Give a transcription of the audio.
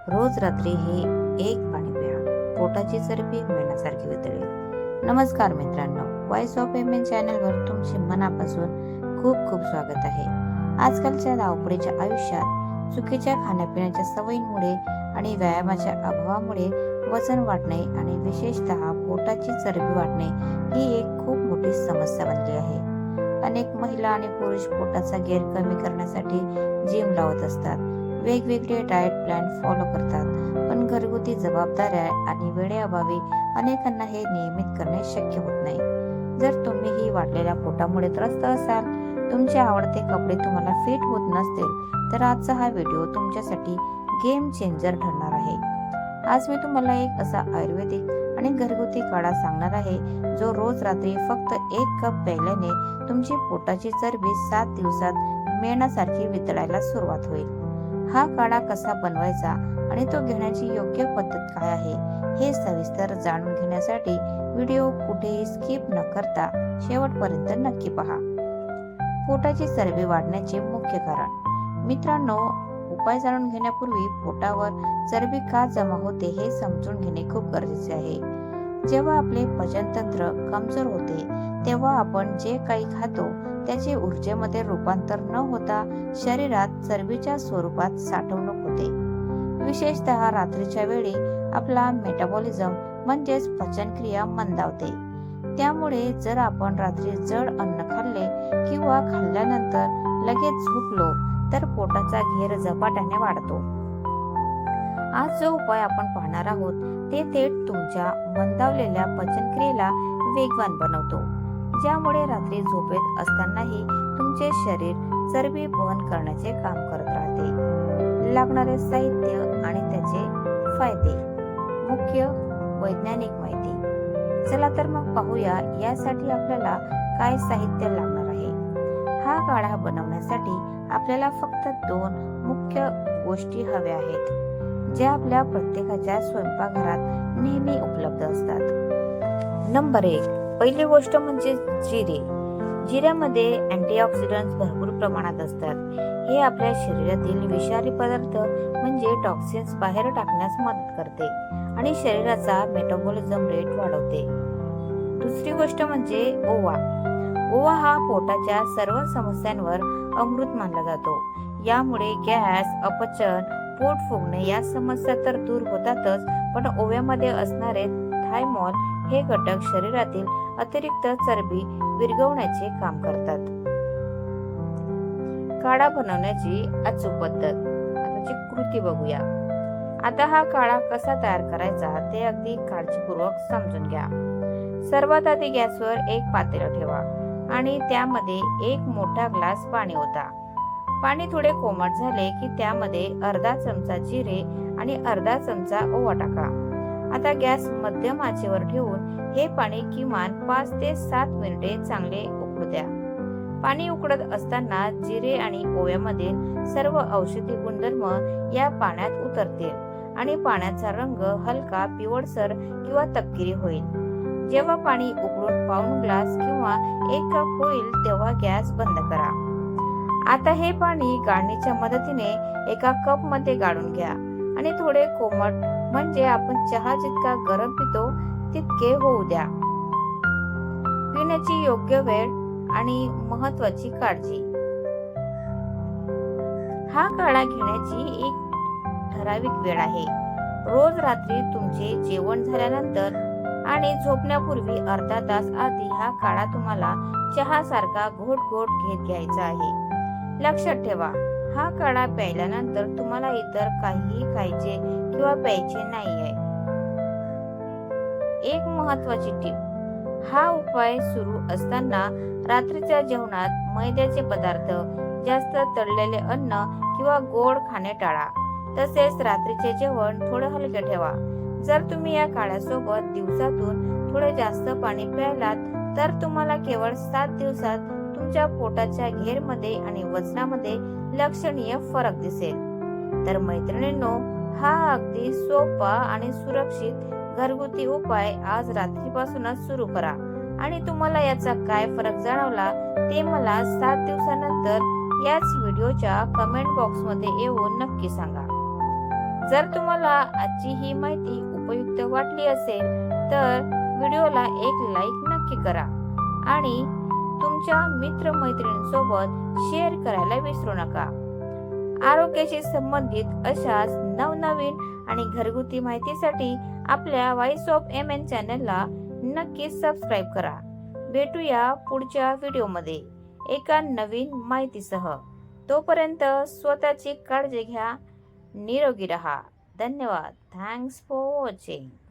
रोज रात्री हे एक पाणी प्या, पोटाची चरबी मेणासारखी वितळेल. नमस्कार मित्रांनो, व्हॉइस ऑफ एम चॅनलवर तुमचे मनापासून खूप खूप स्वागत आहे. आजकालच्या धावपळीच्या आयुष्यात चुकीच्या खाण्यापिण्याच्या सवयींमुळे आणि व्यायामाच्या अभावामुळे वजन वाढणे आणि विशेषतः पोटाची चरबी वाढणे ही एक खूप मोठी समस्या बनली आहे. अनेक महिला आणि पुरुष पोटाचा घेर कमी करण्यासाठी जिम लावत असतात, वेगवेगळे डाएट प्लॅन फॉलो करतात, पण घरगुती जबाबदाऱ्या आणि वेळेअभावी अनेकांना हे नियमित करणे शक्य होत नाही. जर तुम्हीही वाढलेल्या पोटामुळे त्रस्त असाल, तुमचे आवडते कपडे तुम्हाला फिट होत नसतील, तर आजचा हा व्हिडिओ तुमच्यासाठी गेम चेंजर ठरणार आहे. आज मी तुम्हाला एक असा आयुर्वेदिक आणि घरगुती काढा सांगणार आहे, जो रोज रात्री फक्त 1 कप प्यायल्याने तुमची पोटाची चरबी 7 दिवसात मेणासारखी वितळायला सुरुवात होईल. हा काढा कसा बनवायचा आणि तो घेण्याची योग्य पद्धत काय आहे, हे सविस्तर जाणून घेण्यासाठी व्हिडिओ कुठेही स्किप न करता शेवटपर्यंत नक्की पहा. पोटाची चरबी वाढण्याचे मुख्य कारण. मित्रांनो, उपाय जाणून घेण्यापूर्वी पोटावर चरबी का जमा होते हे समजून घेणे खूप गरजेचे आहे. जेव्हा आपले पचनतंत्र कमजोर होते, तेव्हा आपण जे काही खातो त्याचे ऊर्जेमध्ये रूपांतर न होता शरीरात चरबीच्या स्वरूपात साठवणूक होते. विशेषतः रात्रीच्या वेळी आपला मेटाबॉलिझम म्हणजेच पचनक्रिया मंदावते. त्यामुळे जर आपण रात्री जड अन्न खाल्ले किंवा खाल्ल्यानंतर लगेच झोपलो तर पोटाचा घेर झपाट्याने वाढतो. आज जो उपाय आपण पाहणार आहोत ते थेट तुमच्या मंदावलेल्या पचनक्रियेला वेगवान बनवतो, ज्यामुळे रात्री झोपेत असतानाही तुमचे शरीर चरबी वहन करण्याचे काम करत राहते. लागणारे साहित्य आणि त्याचे फायदे. मुख्य वैज्ञानिक माहिती. चला तर मग पाहूया यासाठी आपल्याला काय साहित्य लागणार आहे. हा काढा बनवण्यासाठी आपल्याला फक्त 2 मुख्य गोष्टी हव्या आहेत, ज्या आपल्या प्रत्येकाच्या स्वयंपाकघरात नेहमी उपलब्ध असतात. नंबर 1, पहिली गोष्ट म्हणजे जिरे. जिऱ्यामध्ये अँटीऑक्सिडंट्स भरपूर प्रमाणात असतात. हे आपल्या शरीरातील विषारी पदार्थ म्हणजे टॉक्सिन्स बाहेर टाकण्यास मदत करते आणि शरीराचा मेटाबॉलिझम रेट वाढवते. दुसरी गोष्ट म्हणजे ओवा. ओवा हा पोटाच्या सर्व समस्यांवर अमृत मानला जातो. यामुळे गॅस, अपचन, पोट फुगणे या समस्या तर दूर होतातच, पण ओव्यामध्ये असणारे थायमॉल हे घटक शरीरातील अतिरिक्त चरबी विरघळवण्याचे काम करतात. काढा बनवण्याची अचूक पद्धत. आताची कृती बघूया. आता हा काढा कसा तयार करायचा ते अगदी काळजीपूर्वक समजून घ्या. सर्वात आधी गॅसवर एक पातेलं ठेवा आणि त्यामध्ये 1 मोठा ग्लास पाणी ओता. पाणी थोडे कोमट झाले की त्यामध्ये अर्धा चमचा जिरे आणि अर्धा चमचा ओवा टाका. आता गॅस मध्यम आचेवर ठेवून हे पाणी किमान 5 ते 7 मिनिटे चांगले उकळू द्या. पाणी उकळत असताना जिरे आणि ओव्यामधील सर्व औषधी गुणधर्म या पाण्यात उतरतील आणि पाण्याचा रंग हलका पिवळसर किंवा तपकिरी होईल. जेव्हा पाणी उकळून पाऊण ग्लास किंवा 1 कप होईल तेव्हा गॅस बंद करा. आता हे पाणी गाळणीच्या मदतीने एका कप मध्ये गाळून घ्या आणि थोडे कोमट म्हणजे आपण चहा जितका गरम पितो तितके होऊ द्या. पिण्याची योग्य वेळ आणि महत्वाची काळजी. हा काढा घेण्याची एक ठराविक वेळ आहे. रोज रात्री तुमचे जेवण झाल्यानंतर आणि झोपण्यापूर्वी अर्धा तास आधी हा काढा तुम्हाला चहा सारखा घोट घोट घेत घ्यायचा आहे. लक्षात ठेवा, हा काढा प्यायल्यानंतर तुम्हाला इतर काहीही खायचे किंवा प्यायचे नाहीये. एक महत्वाची टीप. हा उपाय सुरू असताना रात्रीच्या जेवणात मैद्याचे पदार्थ, जास्त तळलेले अन्न किंवा गोड खाणे टाळा. तसेच रात्रीचे जेवण थोडे हलके ठेवा. जर तुम्ही या काढ्यासोबत दिवसातून थोडे जास्त पाणी प्यायलात तर तुम्हाला केवळ 7 दिवसात तुमच्या पोटाच्या घेरमध्ये आणि वजनामध्ये लक्षणीय फरक दिसेल. तर मैत्रिणींनो, हा अगदी सोपा आणि सुरक्षित घरगुती उपाय आज रात्रीपासूनच सुरू करा आणि तुम्हाला याचा काय फरक जाणवला ते मला 7 दिवसानंतर याच व्हिडिओच्या कमेंट बॉक्समध्ये येऊन नक्की सांगा. जर तुम्हाला आजची ही माहिती उपयुक्त वाटली असेल तर व्हिडिओला एक लाईक नक्की करा आणि तुमच्या मित्रमैत्रिणींसोबत शेअर करायला विसरू नका. आरोग्याशी संबंधित अशाच नवनवीन आणि घरगुती माहितीसाठी आपल्या व्हॉइस ऑफ एमएन चॅनलला नक्की सबस्क्राईब करा. भेटूया पुढच्या व्हिडिओमध्ये एका नवीन माहितीसह. तोपर्यंत स्वतःची काळजी घ्या. निरोगी रहा. धन्यवाद. Thanks for watching.